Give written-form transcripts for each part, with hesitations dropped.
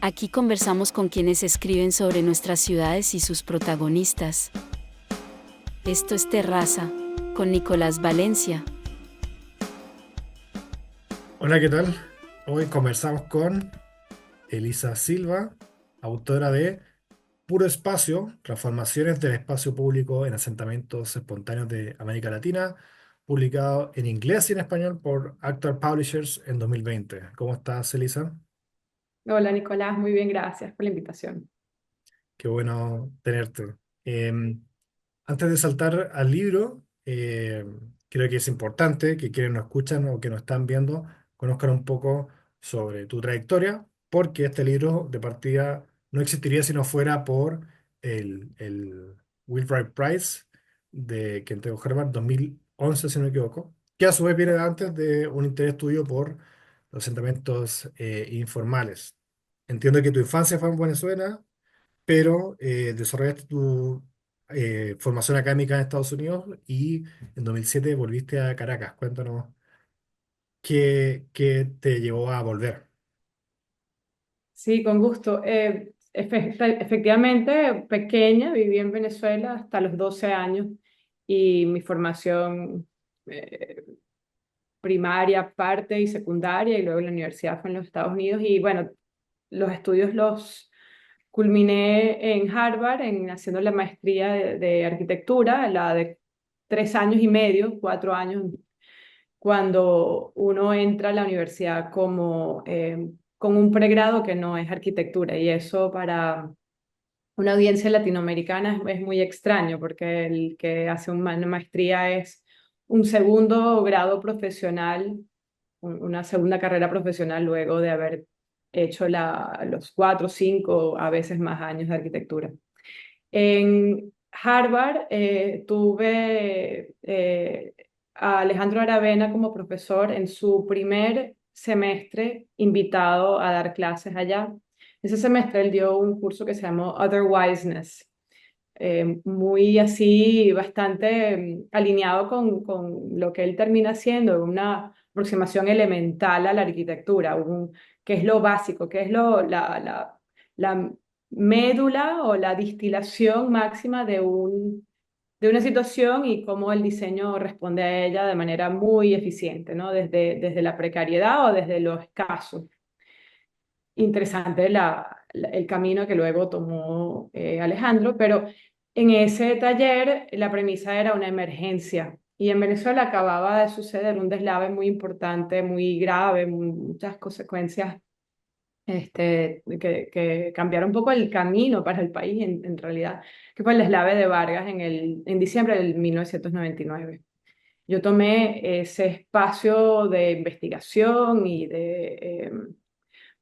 Aquí conversamos con quienes escriben sobre nuestras ciudades y sus protagonistas. Esto es Terraza, con Nicolás Valencia. Hola, ¿qué tal? Hoy conversamos con Elisa Silva, autora de Puro Espacio, Transformaciones del Espacio Público en Asentamientos Espontáneos de América Latina, publicado en inglés y en español por Actor Publishers en 2020. ¿Cómo estás, Elisa? Hola Nicolás, muy bien, gracias por la invitación. Qué bueno tenerte. Antes de saltar al libro, creo que es importante que quienes nos escuchan o que nos están viendo conozcan un poco sobre tu trayectoria, porque este libro de partida no existiría si no fuera por el Wheelwright Prize de que entregó Harvard 2011, si no me equivoco, que a su vez viene antes de un interés tuyo por los asentamientos informales. Entiendo que tu infancia fue en Venezuela, pero desarrollaste tu formación académica en Estados Unidos y en 2007 volviste a Caracas. Cuéntanos qué te llevó a volver. Sí, con gusto. Efectivamente, pequeña, viví en Venezuela hasta los 12 años y mi formación eh, primaria, parte y secundaria y luego la universidad fue en los Estados Unidos y bueno, los estudios los culminé en Harvard haciendo la maestría de arquitectura, la de 3 años y medio, 4 años cuando uno entra a la universidad como con un pregrado que no es arquitectura y eso para una audiencia latinoamericana es muy extraño porque el que hace una maestría es un segundo grado profesional, una segunda carrera profesional luego de haber hecho los 4, 5, a veces más años de arquitectura. En Harvard tuve a Alejandro Aravena como profesor en su primer semestre invitado a dar clases allá. Ese semestre él dio un curso que se llamó Otherwiseness, muy así, bastante alineado con lo que él termina haciendo, una aproximación elemental a la arquitectura, que es lo básico, que es la médula o la distilación máxima de una situación y cómo el diseño responde a ella de manera muy eficiente, ¿no? Desde la precariedad o desde lo escaso. Interesante el camino que luego tomó Alejandro, pero en ese taller la premisa era una emergencia y en Venezuela acababa de suceder un deslave muy importante, muy grave, muchas consecuencias que cambiaron un poco el camino para el país en realidad, que fue el deslave de Vargas en diciembre del 1999. Yo tomé ese espacio de investigación y de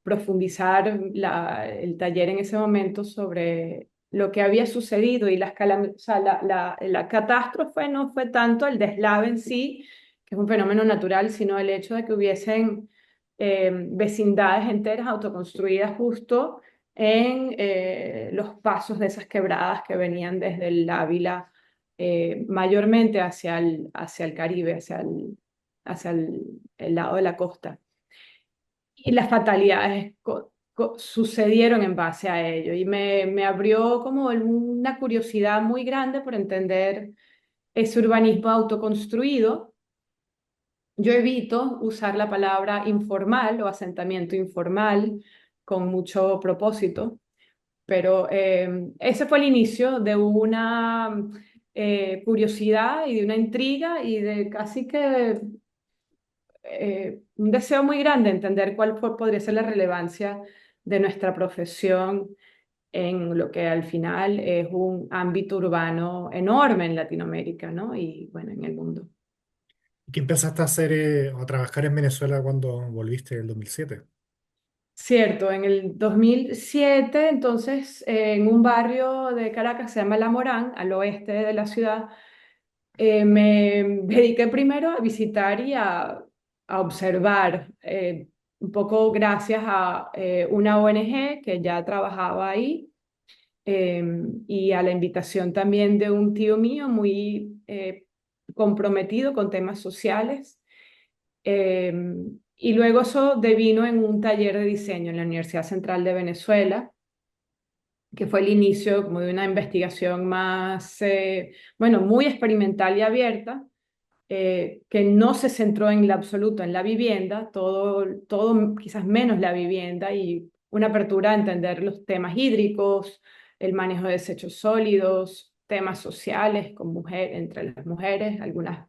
profundizar el taller en ese momento sobre lo que había sucedido y o sea, la catástrofe no fue tanto el deslave en sí, que es un fenómeno natural, sino el hecho de que hubiesen vecindades enteras autoconstruidas justo en los pasos de esas quebradas que venían desde el Ávila, mayormente hacia el Caribe, el lado de la costa. Y las fatalidades sucedieron en base a ello y me abrió como una curiosidad muy grande por entender ese urbanismo autoconstruido. Yo evito usar la palabra informal o asentamiento informal con mucho propósito, pero ese fue el inicio de una curiosidad y de una intriga y de casi que un deseo muy grande de entender podría ser la relevancia de nuestra profesión en lo que al final es un ámbito urbano enorme en Latinoamérica, ¿no? Y bueno, en el mundo. ¿Qué empezaste a hacer o a trabajar en Venezuela cuando volviste en el 2007? Cierto, en el 2007, entonces, en un barrio de Caracas, se llama La Morán, al oeste de la ciudad, me dediqué primero a visitar a observar, un poco gracias a una ONG que ya trabajaba ahí y a la invitación también de un tío mío muy comprometido con temas sociales. eh, Y luego eso devino en un taller de diseño en la Universidad Central de Venezuela, que fue el inicio como de una investigación más, bueno, muy experimental y abierta, que no se centró en lo absoluto en la vivienda, todo quizás menos la vivienda, y una apertura a entender los temas hídricos, el manejo de desechos sólidos, temas sociales entre las mujeres, algunas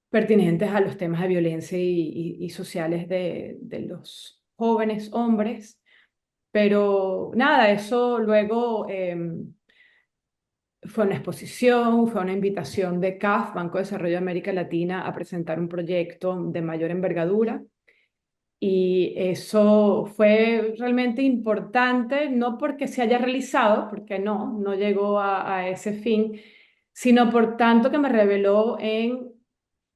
pertinentes a los temas de violencia y sociales de los jóvenes hombres. Pero nada, eso luego fue una exposición, fue una invitación de CAF, Banco de Desarrollo de América Latina, a presentar un proyecto de mayor envergadura. Y eso fue realmente importante, no porque se haya realizado, porque no llegó a ese fin, sino por tanto que me reveló en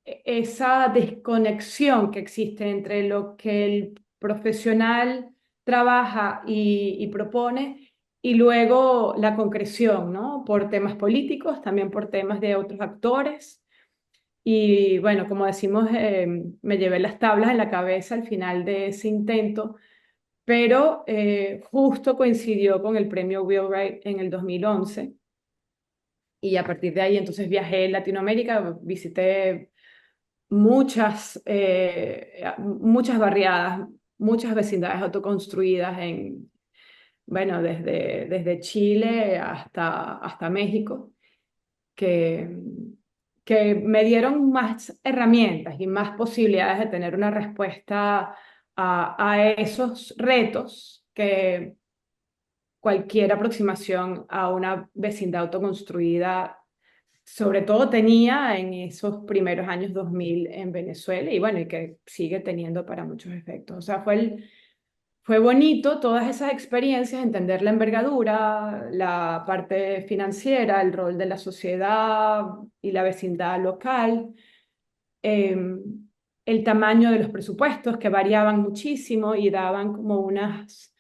esa desconexión que existe entre lo que el profesional trabaja y propone y luego la concreción, ¿no? Por temas políticos, también por temas de otros actores. Y bueno, como decimos, me llevé las tablas en la cabeza al final de ese intento, pero justo coincidió con el premio Wheelwright en el 2011. Y a partir de ahí entonces viajé en Latinoamérica, visité muchas barriadas, muchas vecindades autoconstruidas bueno, desde Chile hasta México, que, que me dieron más herramientas y más posibilidades de tener una respuesta a esos retos que cualquier aproximación a una vecindad autoconstruida sobre todo tenía en esos primeros años 2000 en Venezuela y bueno, y que sigue teniendo para muchos efectos. O sea, fue bonito todas esas experiencias, entender la envergadura, la parte financiera, el rol de la sociedad y la vecindad local, eh, el tamaño de los presupuestos que variaban muchísimo y daban como unas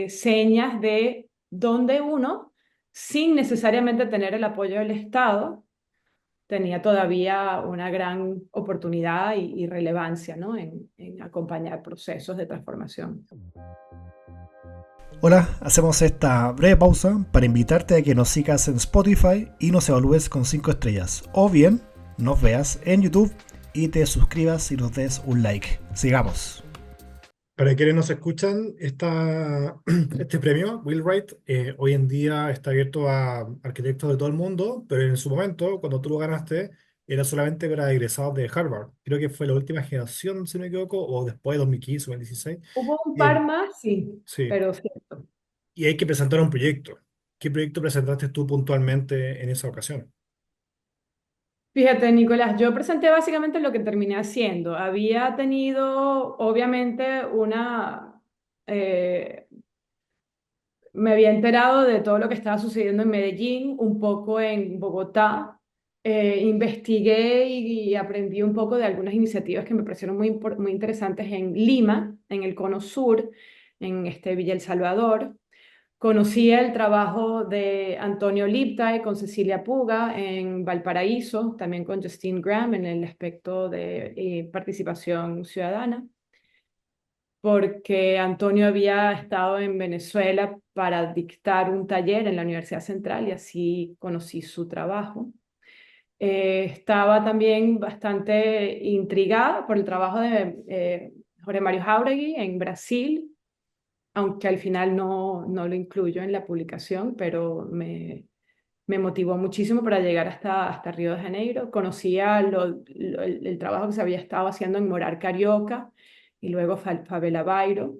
señas de dónde uno, sin necesariamente tener el apoyo del Estado, tenía todavía una gran oportunidad y relevancia, ¿no? en acompañar procesos de transformación. Hola, hacemos esta breve pausa para invitarte a que nos sigas en Spotify y nos evalúes con 5 estrellas. O bien, nos veas en YouTube y te suscribas y nos des un like. Sigamos. Para quienes nos escuchan, este premio, Wheelwright, hoy en día está abierto a arquitectos de todo el mundo, pero en su momento, cuando tú lo ganaste, era solamente para egresados de Harvard. Creo que fue la última generación, si no me equivoco, o después de 2015 o 2016. Hubo un Y par más, sí, sí, pero cierto. y hay que presentar un proyecto. ¿Qué proyecto presentaste tú puntualmente en esa ocasión? Fíjate, Nicolás, yo presenté básicamente lo que terminé haciendo. Había tenido, obviamente, eh, me había enterado de todo lo que estaba sucediendo en Medellín, un poco en Bogotá. Investigué y aprendí un poco de algunas iniciativas que me parecieron muy interesantes en Lima, en el Cono Sur, en Villa El Salvador. Conocí el trabajo de Antonio Liptay con Cecilia Puga en Valparaíso, también con Justine Graham en el aspecto de participación ciudadana, porque Antonio había estado en Venezuela para dictar un taller en la Universidad Central y así conocí su trabajo. Estaba también bastante intrigada por el trabajo de Jorge Mario Jáuregui en Brasil, aunque al final no lo incluyo en la publicación, pero me motivó muchísimo para llegar hasta Río de Janeiro. Conocía el trabajo que se había estado haciendo en Morar Carioca y luego Favela Bairro.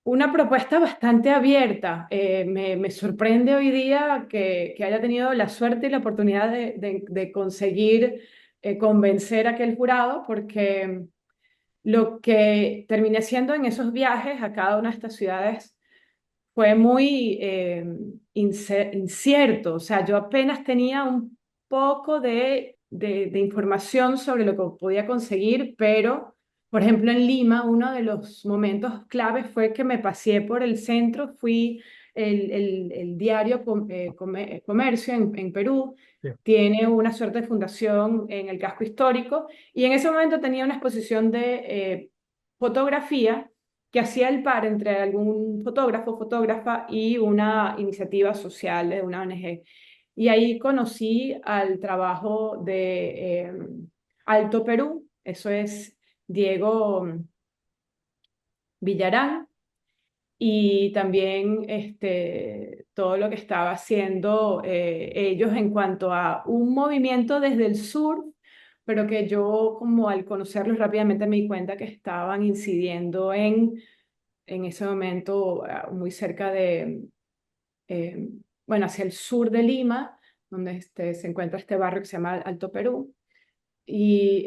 Una propuesta bastante abierta. Me sorprende hoy día que haya tenido la suerte y la oportunidad de conseguir convencer a aquel jurado, porque lo que terminé haciendo en esos viajes a cada una de estas ciudades fue muy incierto. O sea, yo apenas tenía un poco de información sobre lo que podía conseguir, pero, por ejemplo, en Lima, uno de los momentos claves fue que me paseé por el centro, fui el diario Comercio en Perú Sí. tiene una suerte de fundación en el casco histórico y en ese momento tenía una exposición de fotografía que hacía el par entre algún fotógrafo, fotógrafa y una iniciativa social de una ONG. Y ahí conocí al trabajo de Alto Perú, eso es Diego Villarán, y también todo lo que estaba haciendo ellos en cuanto a un movimiento desde el sur, pero que yo como al conocerlos rápidamente me di cuenta que estaban incidiendo en ese momento muy cerca de, eh, bueno, hacia el sur de Lima, donde se encuentra este barrio que se llama Alto Perú. Y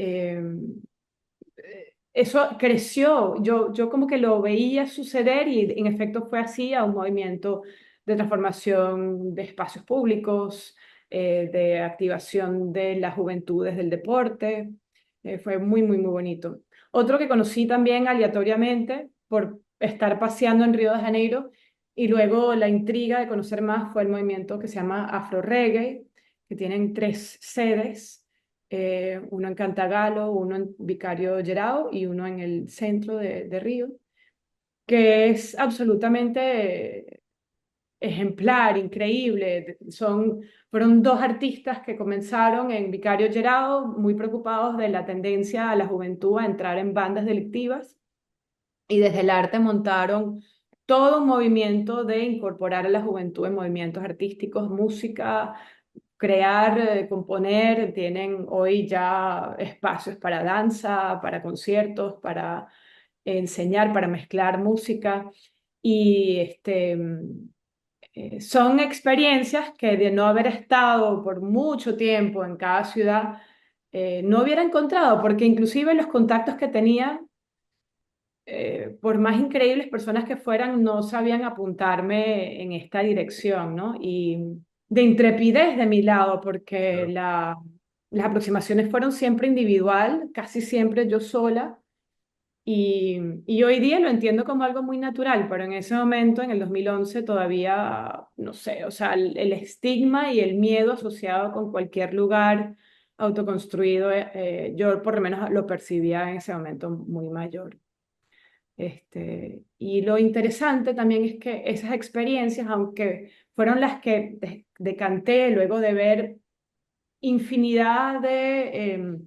eso creció, yo como que lo veía suceder y en efecto fue así a un movimiento de transformación de espacios públicos, de activación de las juventudes del deporte. Fue muy, muy, muy bonito. Otro que conocí también aleatoriamente por estar paseando en Río de Janeiro y luego la intriga de conocer más fue el movimiento que se llama Afro Reggae, que tienen 3 sedes, uno en Cantagalo, uno en Vicario Gerao y uno en el centro de Río, que es absolutamente ejemplar, increíble. Fueron 2 artistas que comenzaron en Vicario Gerao, muy preocupados de la tendencia a la juventud a entrar en bandas delictivas, y desde el arte montaron todo un movimiento de incorporar a la juventud en movimientos artísticos, música, crear, componer. Tienen hoy ya espacios para danza, para conciertos, para enseñar, para mezclar música. Y son experiencias que de no haber estado por mucho tiempo en cada ciudad, no hubiera encontrado, porque inclusive los contactos que tenía, por más increíbles personas que fueran, no sabían apuntarme en esta dirección, ¿no? Y de intrepidez de mi lado, porque Claro. las aproximaciones fueron siempre individual, casi siempre yo sola, y hoy día lo entiendo como algo muy natural, pero en ese momento, en el 2011, todavía, no sé, o sea, el estigma y el miedo asociado con cualquier lugar autoconstruido, yo por lo menos lo percibía en ese momento muy mayor. Y lo interesante también es que esas experiencias, aunque fueron las que decanté luego de ver infinidad de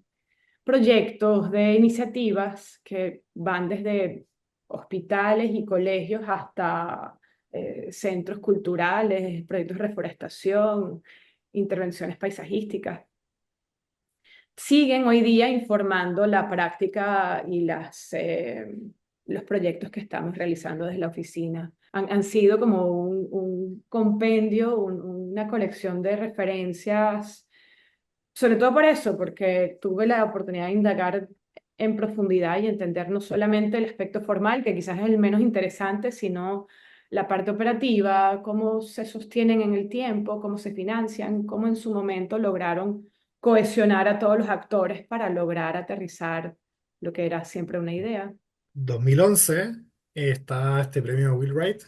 proyectos, de iniciativas que van desde hospitales y colegios hasta centros culturales, proyectos de reforestación, intervenciones paisajísticas, siguen hoy día informando la práctica y los proyectos que estamos realizando desde la oficina. Han sido como un compendio, una colección de referencias, sobre todo por eso, porque tuve la oportunidad de indagar en profundidad y entender no solamente el aspecto formal, que quizás es el menos interesante, sino la parte operativa, cómo se sostienen en el tiempo, cómo se financian, cómo en su momento lograron cohesionar a todos los actores para lograr aterrizar lo que era siempre una idea. 2011 está este premio Will Wright.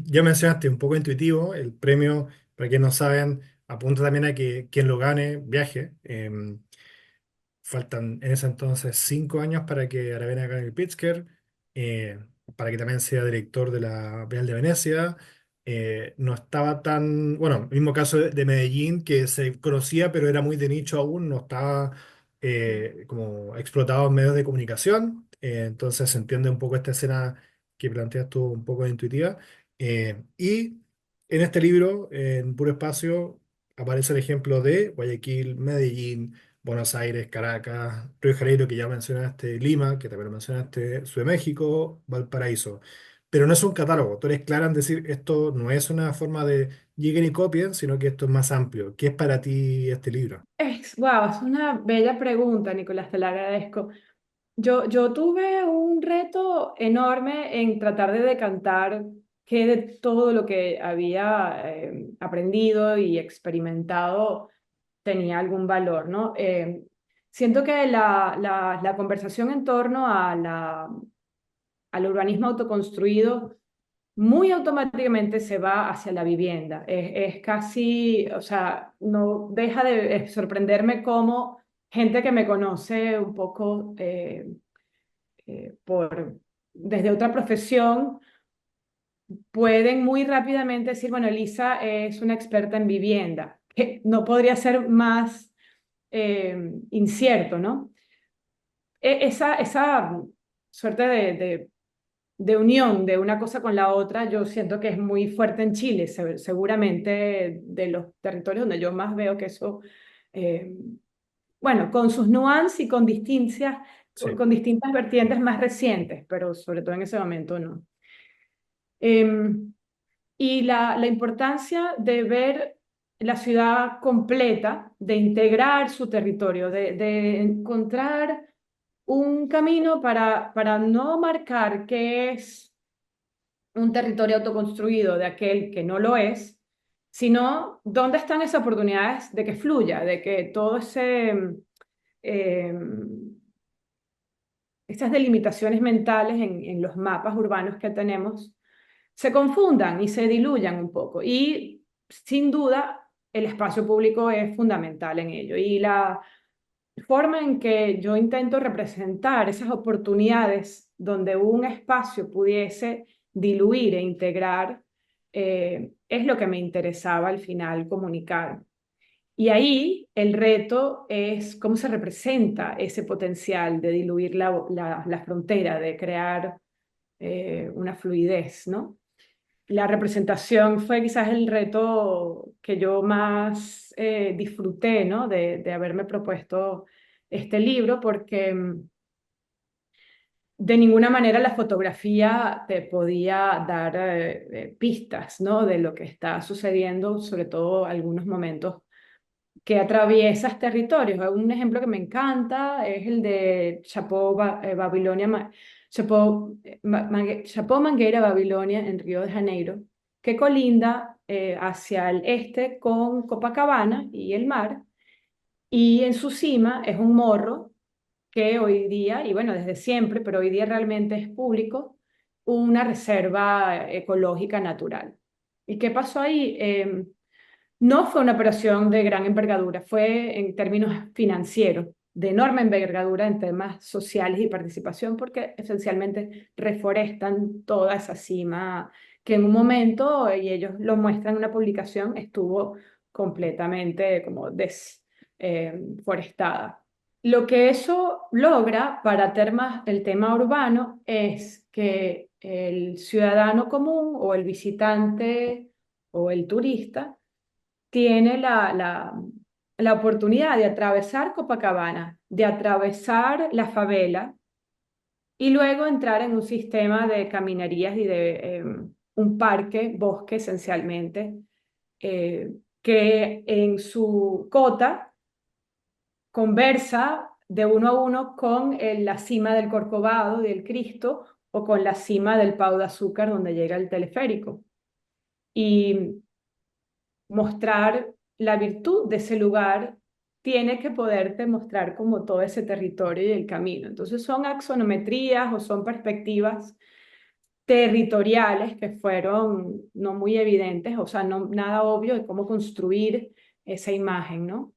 Ya mencionaste un poco intuitivo, el premio, para quienes no saben, apunta también a que quien lo gane viaje. Faltan en ese entonces 5 años para que Aravena gane el Pritzker, eh, para que también sea director de la Bienal de Venecia. No estaba tan, bueno, mismo caso de Medellín, que se conocía, pero era muy de nicho aún, no estaba como explotado en medios de comunicación. Entonces se entiende un poco esta escena que planteas tú, un poco intuitiva. Y en este libro, en Puro Espacio, aparece el ejemplo de Guayaquil, Medellín, Buenos Aires, Caracas, Río de Janeiro, que ya mencionaste, Lima, que también mencionaste, Ciudad de México, Valparaíso. Pero no es un catálogo. Tú eres clara en decir esto no es una forma de lleguen y copien, sino que esto es más amplio. ¿Qué es para ti este libro? Wow, es una bella pregunta, Nicolás, te la agradezco. Yo tuve un reto enorme en tratar de decantar qué de todo lo que había aprendido y experimentado tenía algún valor, ¿no? Siento que la conversación en torno al urbanismo autoconstruido muy automáticamente se va hacia la vivienda. Es casi, o sea, no deja de sorprenderme cómo gente que me conoce un poco desde otra profesión pueden muy rápidamente decir, bueno, Elisa es una experta en vivienda, que no podría ser más incierto, ¿no? Esa suerte de unión de una cosa con la otra, yo siento que es muy fuerte en Chile, seguramente de los territorios donde yo más veo que eso, eh, bueno, con sus nuances y Sí, con distintas vertientes más recientes, pero sobre todo en ese momento no. Em, y la importancia de ver la ciudad completa, de integrar su territorio, de encontrar un camino para no marcar que es un territorio autoconstruido de aquel que no lo es, sino dónde están esas oportunidades de que fluya, de que todo eh, esas delimitaciones mentales en los mapas urbanos que tenemos se confundan y se diluyan un poco. Y sin duda, el espacio público es fundamental en ello. Y la forma en que yo intento representar esas oportunidades donde un espacio pudiese diluir e integrar, es lo que me interesaba al final comunicar. Y ahí el reto es cómo se representa ese potencial de diluir la frontera, de crear una fluidez, ¿no? La representación fue quizás el reto que yo más disfruté, ¿no? De haberme propuesto este libro, porque de ninguna manera la fotografía te podía dar pistas, ¿no? De lo que está sucediendo, sobre todo algunos momentos que atraviesas territorios. Un ejemplo que me encanta es el de Chapó Mangueira, Babilonia, en Río de Janeiro, que colinda hacia el este con Copacabana y el mar, y en su cima es un morro que hoy día, y bueno, desde siempre, pero hoy día realmente es público, una reserva ecológica natural. ¿Y qué pasó ahí? No fue una operación de gran envergadura, fue en términos financieros, de enorme envergadura en temas sociales y participación, porque esencialmente reforestan toda esa cima que en un momento, y ellos lo muestran en una publicación, estuvo completamente como desforestada. Lo que eso logra para el tema urbano es que el ciudadano común o el visitante o el turista tiene la oportunidad de atravesar Copacabana, de atravesar la favela y luego entrar en un sistema de caminerías y de un parque, bosque esencialmente, eh, que en su cota conversa de uno a uno con la cima del Corcovado, del Cristo, o con la cima del Pau de Azúcar, donde llega el teleférico. Y mostrar la virtud de ese lugar tiene que poderte mostrar como todo ese territorio y el camino. Entonces son axonometrías o son perspectivas territoriales que fueron no muy evidentes, o sea, no, nada obvio de cómo construir esa imagen, ¿no?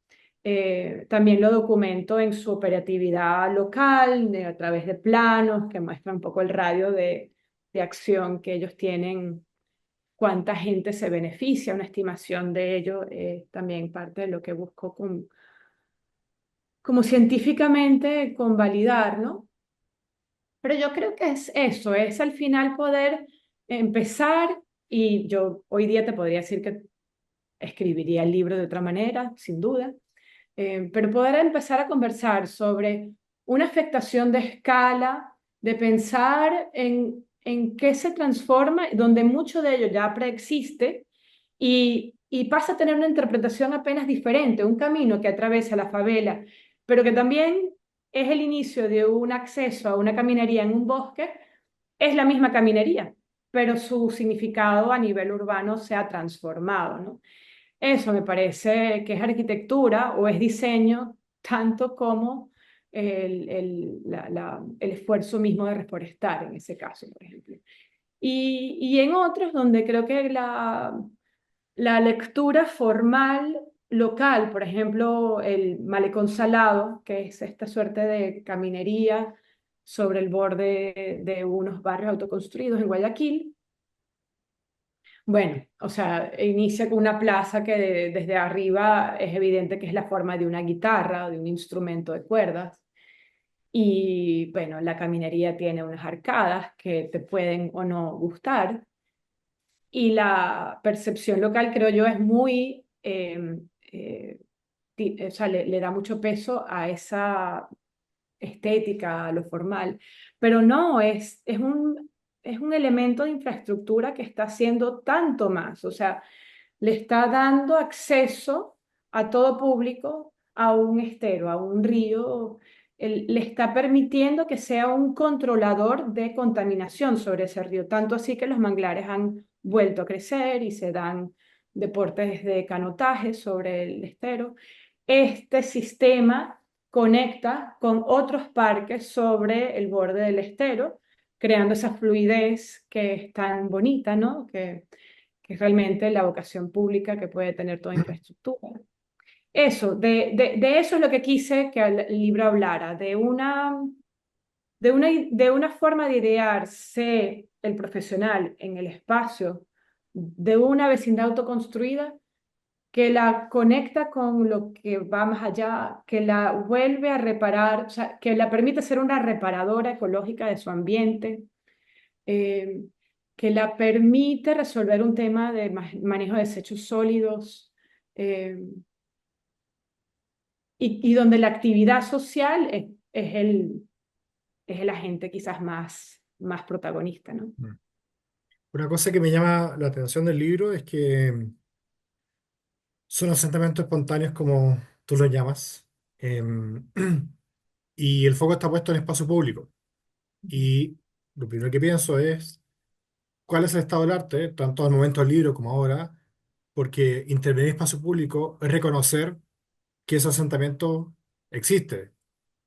También lo documento en su operatividad local, a través de planos que muestran un poco el radio de acción que ellos tienen, cuánta gente se beneficia, una estimación de ello, también parte de lo que busco como científicamente convalidar, ¿no? Pero yo creo que es eso, es al final poder empezar, y yo hoy día te podría decir que escribiría el libro de otra manera, sin duda, pero poder empezar a conversar sobre una afectación de escala, de pensar en qué se transforma, donde mucho de ello ya preexiste y pasa a tener una interpretación apenas diferente, un camino que atraviesa la favela, pero que también es el inicio de un acceso a una caminería en un bosque, es la misma caminería, pero su significado a nivel urbano se ha transformado, ¿no? Eso me parece que es arquitectura o es diseño, tanto como el esfuerzo mismo de reforestar, en ese caso, por ejemplo. y en otros donde creo que la lectura formal local, por ejemplo, el Malecón Salado, que es esta suerte de caminería sobre el borde de unos barrios autoconstruidos en Guayaquil. Bueno, o sea, inicia con una plaza que desde arriba es evidente que es la forma de una guitarra o de un instrumento de cuerdas. Y bueno, la caminería tiene unas arcadas que te pueden o no gustar. Y la percepción local, creo yo, es muy, o sea, le da mucho peso a esa estética, a lo formal, pero no, es un elemento de infraestructura que está haciendo tanto más, o sea, le está dando acceso a todo público a un estero, a un río, le está permitiendo que sea un controlador de contaminación sobre ese río, tanto así que los manglares han vuelto a crecer y se dan deportes de canotaje sobre el estero. Este sistema conecta con otros parques sobre el borde del estero, creando esa fluidez que es tan bonita, ¿no? Que es realmente la vocación pública que puede tener toda infraestructura. Eso, de eso es lo que quise que el libro hablara, de una forma de idearse el profesional en el espacio de una vecindad autoconstruida que la conecta con lo que va más allá, que la vuelve a reparar, o sea, que la permite ser una reparadora ecológica de su ambiente, eh, que la permite resolver un tema de manejo de desechos sólidos, eh, y donde la actividad social es el agente quizás más protagonista, ¿no? Una cosa que me llama la atención del libro es que son asentamientos espontáneos, como tú los llamas, em, y el foco está puesto en espacio público. Y lo primero que pienso es, ¿cuál es el estado del arte, tanto al momento del libro como ahora? Porque intervenir en espacio público es reconocer que ese asentamiento existe.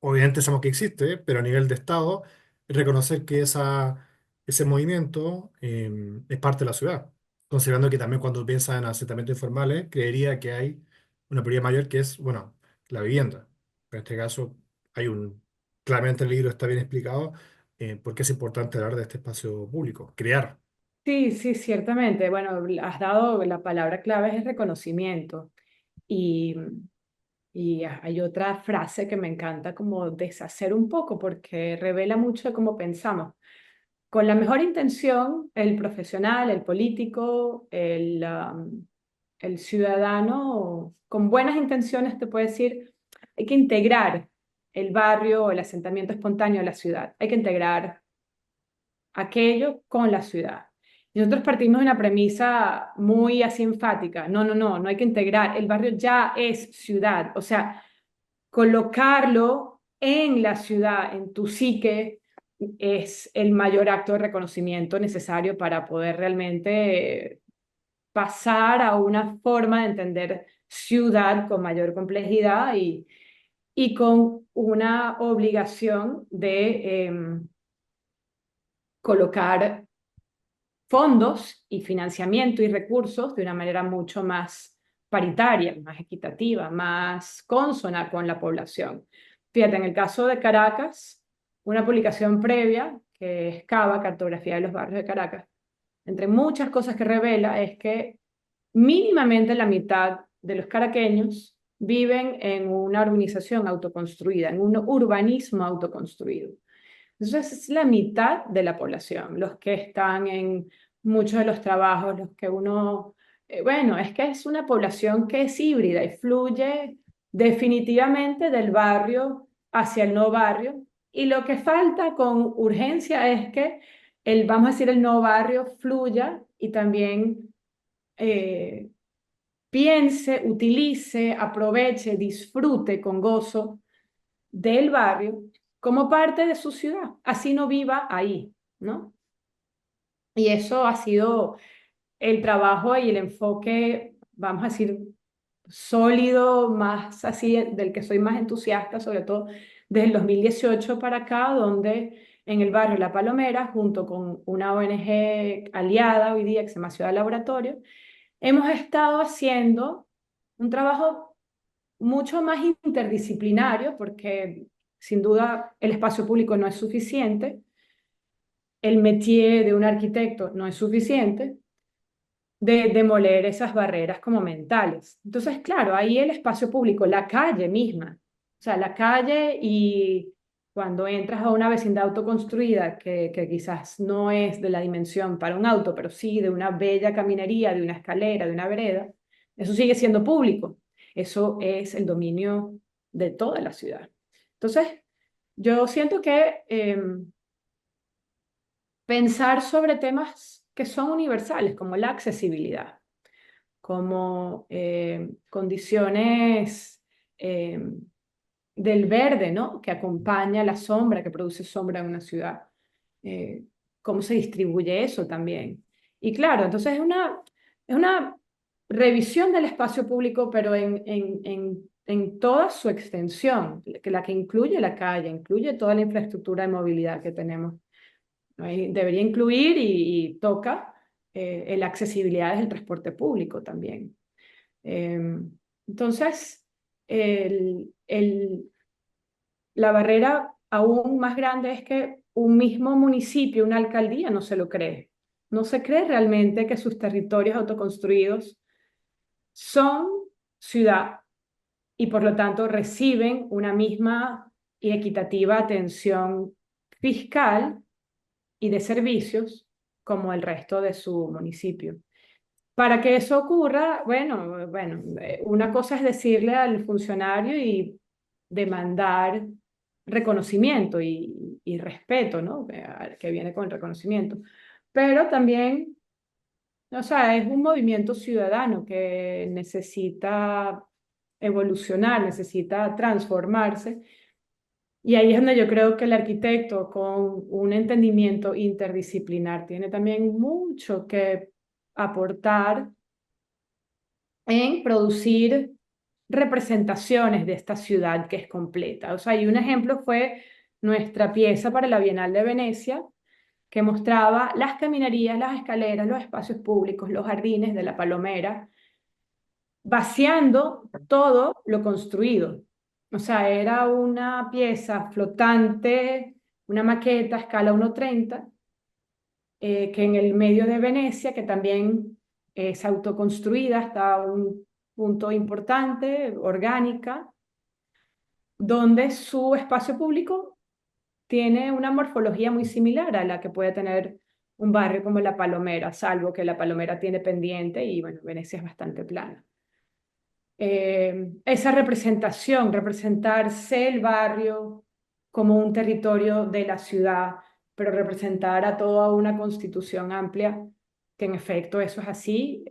Obviamente sabemos que existe, pero a nivel de Estado, reconocer que ese movimiento es parte de la ciudad. Considerando que también cuando piensa en asentamientos informales, creería que hay una prioridad mayor que es, bueno, la vivienda. Pero en este caso, claramente el libro está bien explicado por qué es importante hablar de este espacio público, crear. Sí, sí, ciertamente. Bueno, has dado la palabra clave es reconocimiento. Y, y hay otra frase que me encanta como deshacer un poco porque revela mucho de cómo pensamos. Con la mejor intención, el profesional, el político, el ciudadano, con buenas intenciones te puede decir, hay que integrar el barrio o el asentamiento espontáneo a la ciudad. Hay que integrar aquello con la ciudad. Y nosotros partimos de una premisa muy así enfática. No, no, no, no hay que integrar. El barrio ya es ciudad. O sea, colocarlo en la ciudad, en tu psique, es el mayor acto de reconocimiento necesario para poder realmente pasar a una forma de entender ciudad con mayor complejidad y con una obligación de colocar fondos y financiamiento y recursos de una manera mucho más paritaria, más equitativa, más consona con la población. Fíjate, en el caso de Caracas, una publicación previa, que es CABA, Cartografía de los Barrios de Caracas, entre muchas cosas que revela es que mínimamente la mitad de los caraqueños viven en una urbanización autoconstruida, en un urbanismo autoconstruido. Entonces es la mitad de la población, los que están en muchos de los trabajos, los que uno, bueno, es que es una población que es híbrida y fluye definitivamente del barrio hacia el no barrio. Y lo que falta con urgencia es que vamos a decir, el no barrio fluya y también eh, piense, utilice, aproveche, disfrute con gozo del barrio como parte de su ciudad, así no viva ahí, ¿no? Y eso ha sido el trabajo y el enfoque, vamos a decir, sólido, más así, del que soy más entusiasta, sobre todo desde el 2018 para acá, donde en el barrio La Palomera, junto con una ONG aliada hoy día que se llama Ciudad Laboratorio, hemos estado haciendo un trabajo mucho más interdisciplinario, porque sin duda el espacio público no es suficiente, el métier de un arquitecto no es suficiente, de demoler esas barreras como mentales. Entonces, claro, ahí el espacio público, la calle misma, o sea, la calle, y cuando entras a una vecindad autoconstruida que quizás no es de la dimensión para un auto, pero sí de una bella caminería, de una escalera, de una vereda, eso sigue siendo público. Eso es el dominio de toda la ciudad. Entonces, yo siento que pensar sobre temas que son universales, como la accesibilidad, como condiciones eh, del verde, ¿no? Que acompaña la sombra, que produce sombra en una ciudad. Eh, ¿Cómo se distribuye eso también? Y claro, entonces es una revisión del espacio público, pero en toda su extensión, la que incluye la calle, incluye toda la infraestructura de movilidad que tenemos. Debería incluir y toca la accesibilidad del transporte público también. Eh, entonces, el, el, la barrera aún más grande es que un mismo municipio, una alcaldía, no se lo cree. No se cree realmente que sus territorios autoconstruidos son ciudad y por lo tanto reciben una misma y equitativa atención fiscal y de servicios como el resto de su municipio. Para que eso ocurra, una cosa es decirle al funcionario y demandar reconocimiento y respeto, ¿no? Que viene con el reconocimiento. Pero también, o sea, es un movimiento ciudadano que necesita evolucionar, necesita transformarse. Y ahí es donde yo creo que el arquitecto con un entendimiento interdisciplinar tiene también mucho que aportar en producir representaciones de esta ciudad que es completa. O sea, y un ejemplo fue nuestra pieza para la Bienal de Venecia, que mostraba las caminerías, las escaleras, los espacios públicos, los jardines de la Palomera, vaciando todo lo construido. O sea, era una pieza flotante, una maqueta a escala 1:30, que en el medio de Venecia, que también es autoconstruida hasta un punto importante, orgánica, donde su espacio público tiene una morfología muy similar a la que puede tener un barrio como La Palomera, salvo que La Palomera tiene pendiente y bueno, Venecia es bastante plana. Esa representación, representarse el barrio como un territorio de la ciudad, pero representar a toda una constitución amplia, que en efecto eso es así,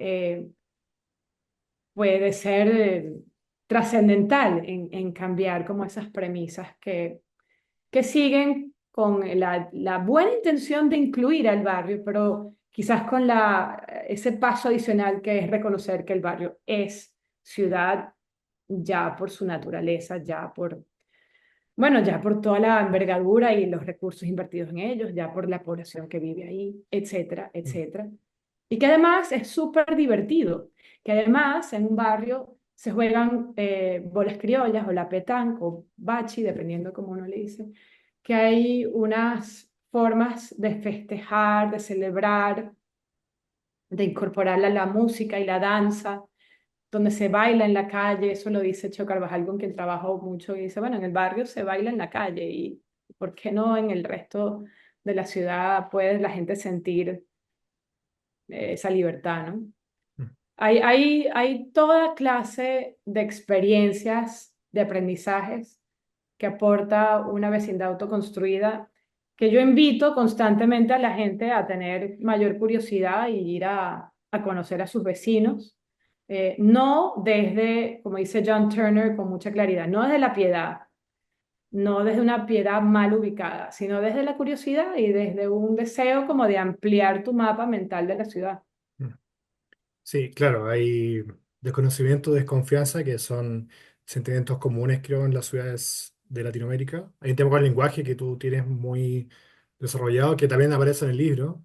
puede ser trascendental en cambiar como esas premisas que siguen con la buena intención de incluir al barrio, pero quizás con ese paso adicional que es reconocer que el barrio es ciudad ya por su naturaleza, ya por toda la envergadura y los recursos invertidos en ellos, ya por la población que vive ahí, etcétera, etcétera. Y que además es súper divertido, que además en un barrio se juegan bolas criollas o la petanca o bachi, dependiendo cómo uno le dice, que hay unas formas de festejar, de celebrar, de incorporar la música y la danza, donde se baila en la calle. Eso lo dice Cho Carvajal, con quien trabajo mucho, y dice, bueno, en el barrio se baila en la calle, y ¿por qué no en el resto de la ciudad puede la gente sentir esa libertad, ¿no? Mm. Hay toda clase de experiencias, de aprendizajes que aporta una vecindad autoconstruida, que yo invito constantemente a la gente a tener mayor curiosidad y ir a conocer a sus vecinos. No desde, como dice John Turner con mucha claridad, no desde la piedad, no desde una piedad mal ubicada, sino desde la curiosidad y desde un deseo como de ampliar tu mapa mental de la ciudad. Mm. Sí, claro, hay desconocimiento, desconfianza, que son sentimientos comunes, creo, en las ciudades de Latinoamérica. Hay un tema con el lenguaje que tú tienes muy desarrollado, que también aparece en el libro.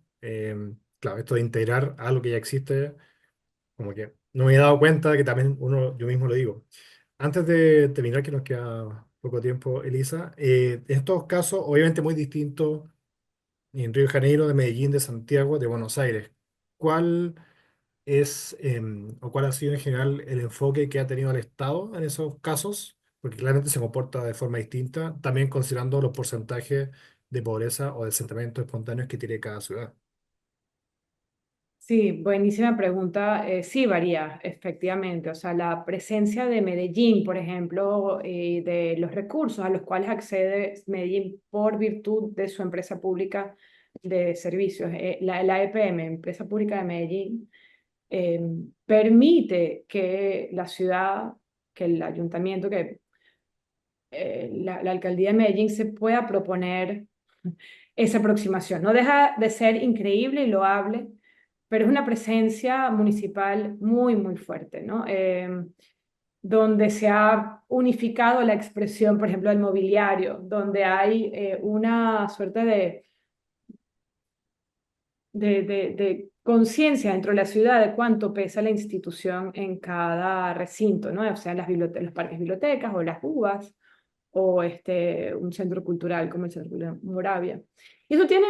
Claro, esto de integrar algo que ya existe, como que no me he dado cuenta que también yo mismo lo digo. Antes de terminar, que nos queda poco tiempo, Elisa, en estos casos, obviamente muy distintos en Río de Janeiro, de Medellín, de Santiago, de Buenos Aires. ¿Cuál o cuál ha sido en general el enfoque que ha tenido el Estado en esos casos? Porque claramente se comporta de forma distinta, también considerando los porcentajes de pobreza o de asentamientos espontáneos que tiene cada ciudad. Sí, buenísima pregunta. Sí, varía, efectivamente. O sea, la presencia de Medellín, por ejemplo, de los recursos a los cuales accede Medellín por virtud de su empresa pública de servicios, la EPM, Empresa Pública de Medellín, eh, permite que la ciudad, que el ayuntamiento, que la alcaldía de Medellín se pueda proponer esa aproximación. No deja de ser increíble y loable, pero es una presencia municipal muy, muy fuerte, ¿no? Donde se ha unificado la expresión, por ejemplo, del mobiliario, donde hay una suerte de conciencia dentro de la ciudad de cuánto pesa la institución en cada recinto, ¿no? O sea, los parques bibliotecas o las UBAs o un centro cultural como el Centro Cultural Moravia. Y eso tiene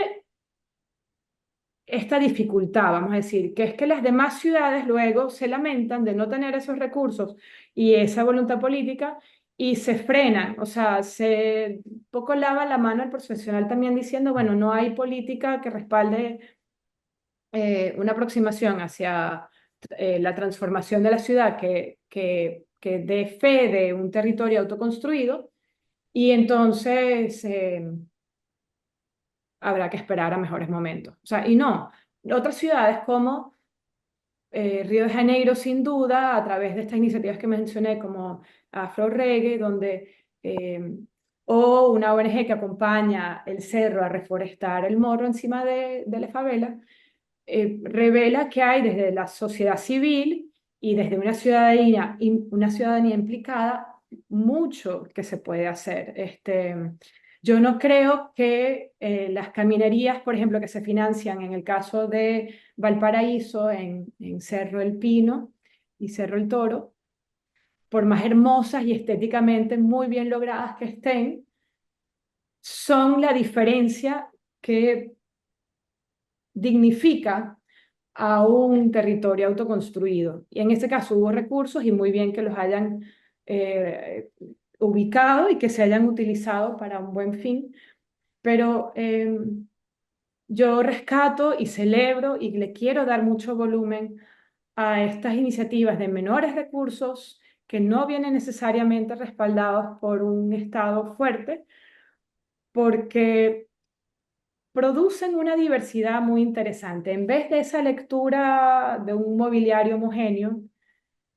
esta dificultad, vamos a decir, que es que las demás ciudades luego se lamentan de no tener esos recursos y esa voluntad política y se frenan, o sea, se poco lava la mano el profesional también diciendo, bueno, no hay política que respalde una aproximación hacia la transformación de la ciudad que dé fe de un territorio autoconstruido y entonces habrá que esperar a mejores momentos. O sea, y no, otras ciudades como Río de Janeiro, sin duda, a través de estas iniciativas que mencioné como Afro Reggae, o una ONG que acompaña el cerro a reforestar el morro encima de la favela, revela que hay desde la sociedad civil y desde una ciudadanía implicada mucho que se puede hacer. Yo no creo que las caminerías, por ejemplo, que se financian en el caso de Valparaíso, en Cerro El Pino y Cerro El Toro, por más hermosas y estéticamente muy bien logradas que estén, son la diferencia que dignifica a un territorio autoconstruido. Y en este caso hubo recursos y muy bien que los hayan eh, ubicado y que se hayan utilizado para un buen fin, pero yo rescato y celebro y le quiero dar mucho volumen a estas iniciativas de menores recursos que no vienen necesariamente respaldados por un Estado fuerte, porque producen una diversidad muy interesante. En vez de esa lectura de un mobiliario homogéneo,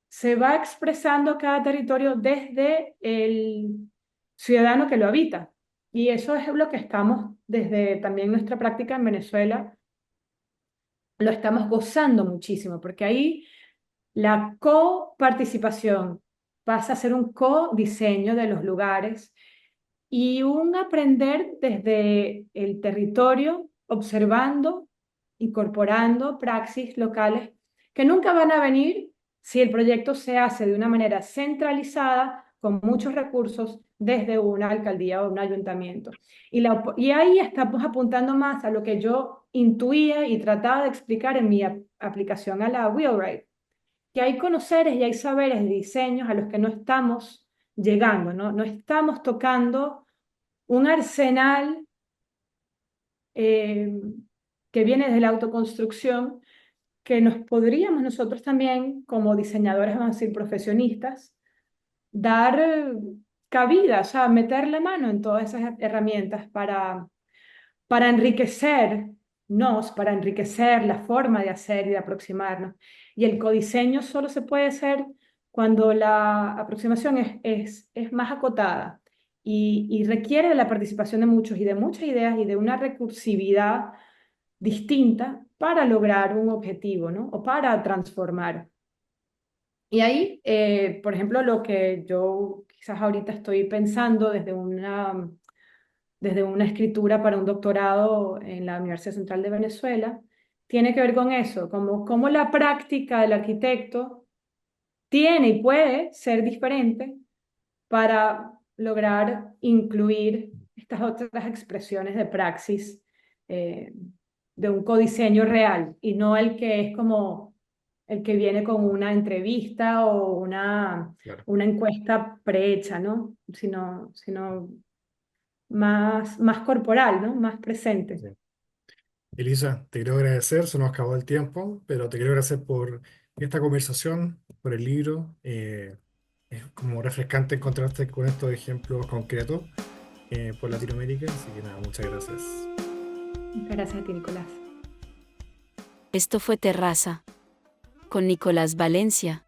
se va expresando cada territorio desde el ciudadano que lo habita. Y eso es lo que estamos, desde también nuestra práctica en Venezuela, lo estamos gozando muchísimo, porque ahí la coparticipación pasa a ser un co-diseño de los lugares y un aprender desde el territorio, observando, incorporando praxis locales que nunca van a venir si el proyecto se hace de una manera centralizada, con muchos recursos, desde una alcaldía o un ayuntamiento. Y ahí estamos apuntando más a lo que yo intuía y trataba de explicar en mi aplicación a la Wheelwright, que hay conoceres y hay saberes de diseños a los que no estamos llegando, ¿no? No estamos tocando un arsenal eh, que viene de la autoconstrucción que nos podríamos nosotros también, como diseñadores, vamos a decir, profesionistas, dar cabida, o sea, meter la mano en todas esas herramientas para enriquecernos, para enriquecer la forma de hacer y de aproximarnos. Y el codiseño solo se puede hacer cuando la aproximación es más acotada y requiere de la participación de muchos y de muchas ideas y de una recursividad distinta para lograr un objetivo, ¿no? O para transformar. Y ahí, por ejemplo, lo que yo quizás ahorita estoy pensando desde una desde una escritura para un doctorado en la Universidad Central de Venezuela, tiene que ver con eso, como cómo la práctica del arquitecto tiene y puede ser diferente para lograr incluir estas otras expresiones de praxis eh, de un codiseño real y no el que es como el que viene con una entrevista o Claro. una encuesta prehecha, ¿no? Sino más corporal, ¿no? Más presente. Sí. Elisa, te quiero agradecer, se nos acabó el tiempo, pero te quiero agradecer por esta conversación, por el libro. Es como refrescante encontrarte con estos ejemplos concretos por Latinoamérica, así que nada, muchas gracias. Muchas gracias a ti, Nicolás. Esto fue Terraza con Nicolás Valencia.